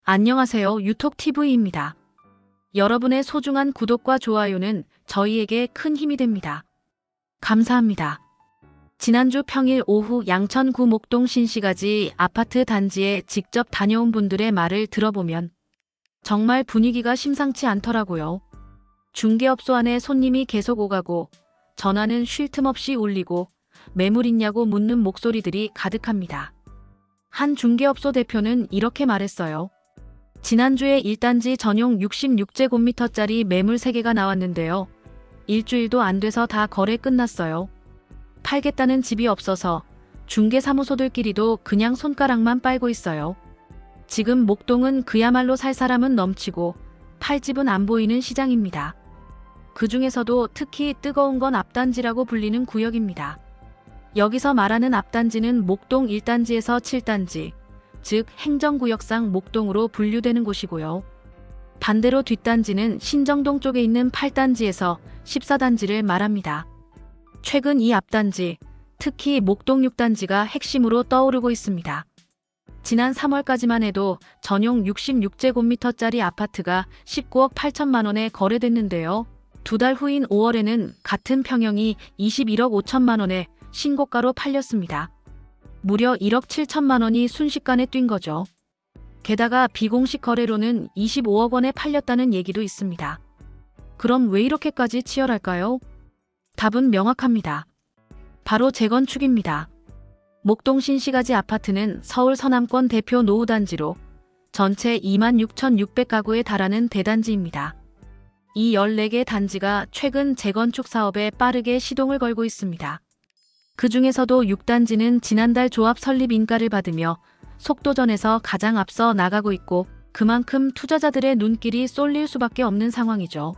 안녕하세요. 유톡TV입니다. 여러분의 소중한 구독과 좋아요는 저희에게 큰 힘이 됩니다. 감사합니다. 지난주 평일 오후 양천구 목동 신시가지 아파트 단지에 직접 다녀온 분들의 말을 들어보면 정말 분위기가 심상치 않더라고요. 중개업소 안에 손님이 계속 오가고 전화는 쉴 틈 없이 울리고 매물 있냐고 묻는 목소리들이 가득합니다. 한 중개업소 대표는 이렇게 말했어요. 지난주에 1단지 전용 66제곱미터짜리 매물 3개가 나왔는데요. 일주일도 안 돼서 다 거래 끝났어요. 팔겠다는 집이 없어서 중개사무소들끼리도 그냥 손가락만 빨고 있어요. 지금 목동은 그야말로 살 사람은 넘치고 팔 집은 안 보이는 시장입니다. 그 중에서도 특히 뜨거운 건 앞단지라고 불리는 구역입니다. 여기서 말하는 앞단지는 목동 1단지에서 7단지, 즉 행정구역상 목동으로 분류되는 곳이고요. 반대로 뒷단지는 신정동 쪽에 있는 8단지에서 14단지를 말합니다. 최근 이 앞단지, 특히 목동 6단지가 핵심으로 떠오르고 있습니다. 지난 3월까지만 해도 전용 66제곱미터짜리 아파트가 19억 8천만 원에 거래됐는데요. 2달 후인 5월에는 같은 평형이 21억 5천만 원에 신고가로 팔렸습니다. 무려 1억 7천만 원이 순식간에 뛴 거죠. 게다가 비공식 거래로는 25억 원에 팔렸다는 얘기도 있습니다. 그럼 왜 이렇게까지 치열할까요? 답은 명확합니다. 바로 재건축입니다. 목동 신시가지 아파트는 서울 서남권 대표 노후단지로 전체 26,600가구에 달하는 대단지입니다. 이 14개 단지가 최근 재건축 사업에 빠르게 시동을 걸고 있습니다. 그 중에서도 6단지는 지난달 조합 설립 인가를 받으며 속도전에서 가장 앞서 나가고 있고 그만큼 투자자들의 눈길이 쏠릴 수밖에 없는 상황이죠.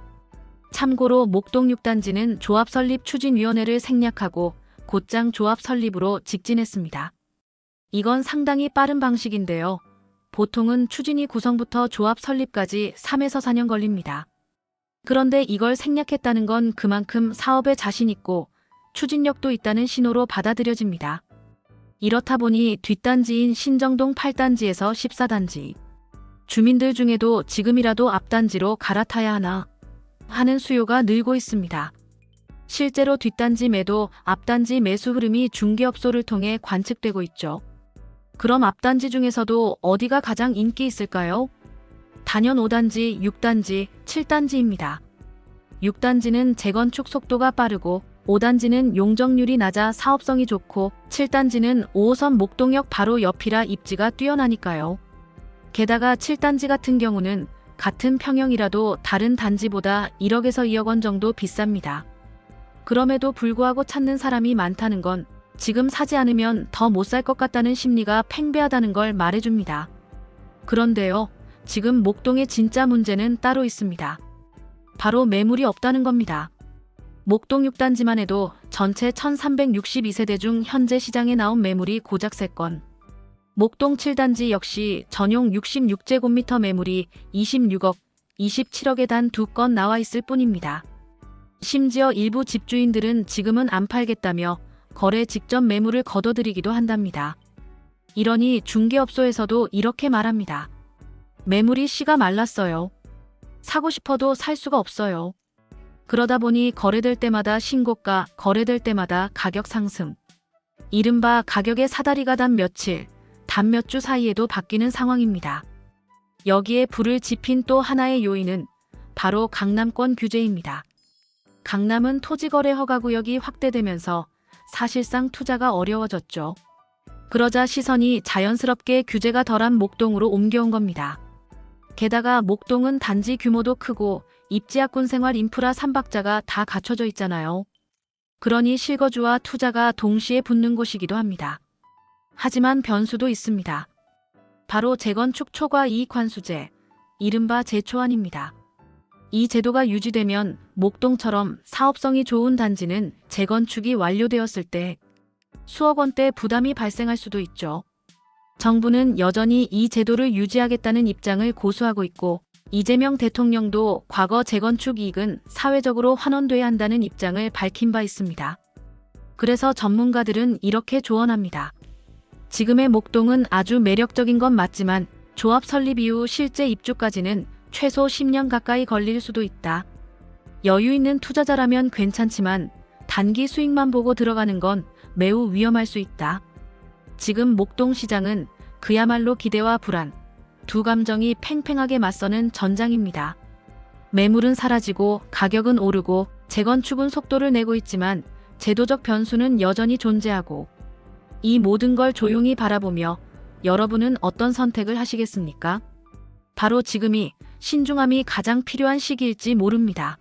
참고로 목동 6단지는 조합 설립 추진위원회를 생략하고 곧장 조합 설립으로 직진했습니다. 이건 상당히 빠른 방식인데요. 보통은 추진위 구성부터 조합 설립까지 3에서 4년 걸립니다. 그런데 이걸 생략했다는 건 그만큼 사업에 자신 있고 추진력도 있다는 신호로 받아들여집니다. 이렇다 보니 뒷단지인 신정동 8단지에서 14단지, 주민들 중에도 지금이라도 앞단지로 갈아타야 하나 하는 수요가 늘고 있습니다. 실제로 뒷단지 매도, 앞단지 매수 흐름이 중개업소를 통해 관측되고 있죠. 그럼 앞단지 중에서도 어디가 가장 인기 있을까요? 단연 5단지, 6단지, 7단지입니다. 6단지는 재건축 속도가 빠르고 5단지는 용적률이 낮아 사업성이 좋고 7단지는 5호선 목동역 바로 옆이라 입지가 뛰어나니까요. 게다가 7단지 같은 경우는 같은 평형이라도 다른 단지보다 1억에서 2억 원 정도 비쌉니다. 그럼에도 불구하고 찾는 사람이 많다는 건 지금 사지 않으면 더 못 살 것 같다는 심리가 팽배하다는 걸 말해줍니다. 그런데요, 지금 목동의 진짜 문제는 따로 있습니다. 바로 매물이 없다는 겁니다. 목동 6단지만 해도 전체 1362세대 중 현재 시장에 나온 매물이 고작 3건. 목동 7단지 역시 전용 66제곱미터 매물이 26억, 27억에 단 2건 나와 있을 뿐입니다. 심지어 일부 집주인들은 지금은 안 팔겠다며 거래 직전 매물을 거둬들이기도 한답니다. 이러니 중개업소에서도 이렇게 말합니다. 매물이 씨가 말랐어요. 사고 싶어도 살 수가 없어요. 그러다 보니 거래될 때마다 신고가, 거래될 때마다 가격 상승. 이른바 가격의 사다리가 단 며칠, 단 몇 주 사이에도 바뀌는 상황입니다. 여기에 불을 지핀 또 하나의 요인은 바로 강남권 규제입니다. 강남은 토지거래 허가구역이 확대되면서 사실상 투자가 어려워졌죠. 그러자 시선이 자연스럽게 규제가 덜한 목동으로 옮겨온 겁니다. 게다가 목동은 단지 규모도 크고 입지학군 생활 인프라 3박자가 다 갖춰져 있잖아요. 그러니 실거주와 투자가 동시에 붙는 곳이기도 합니다. 하지만 변수도 있습니다. 바로 재건축 초과 이익 환수제, 이른바 재초안입니다. 이 제도가 유지되면 목동처럼 사업성이 좋은 단지는 재건축이 완료되었을 때 수억 원대 부담이 발생할 수도 있죠. 정부는 여전히 이 제도를 유지하겠다는 입장을 고수하고 있고 이재명 대통령도 과거 재건축 이익은 사회적으로 환원돼야 한다는 입장을 밝힌 바 있습니다. 그래서 전문가들은 이렇게 조언합니다. 지금의 목동은 아주 매력적인 건 맞지만 조합 설립 이후 실제 입주까지는 최소 10년 가까이 걸릴 수도 있다. 여유 있는 투자자라면 괜찮지만 단기 수익만 보고 들어가는 건 매우 위험할 수 있다. 지금 목동 시장은 그야말로 기대와 불안, 두 감정이 팽팽하게 맞서는 전장입니다. 매물은 사라지고 가격은 오르고 재건축은 속도를 내고 있지만 제도적 변수는 여전히 존재하고, 이 모든 걸 조용히 바라보며 여러분은 어떤 선택을 하시겠습니까? 바로 지금이 신중함이 가장 필요한 시기일지 모릅니다.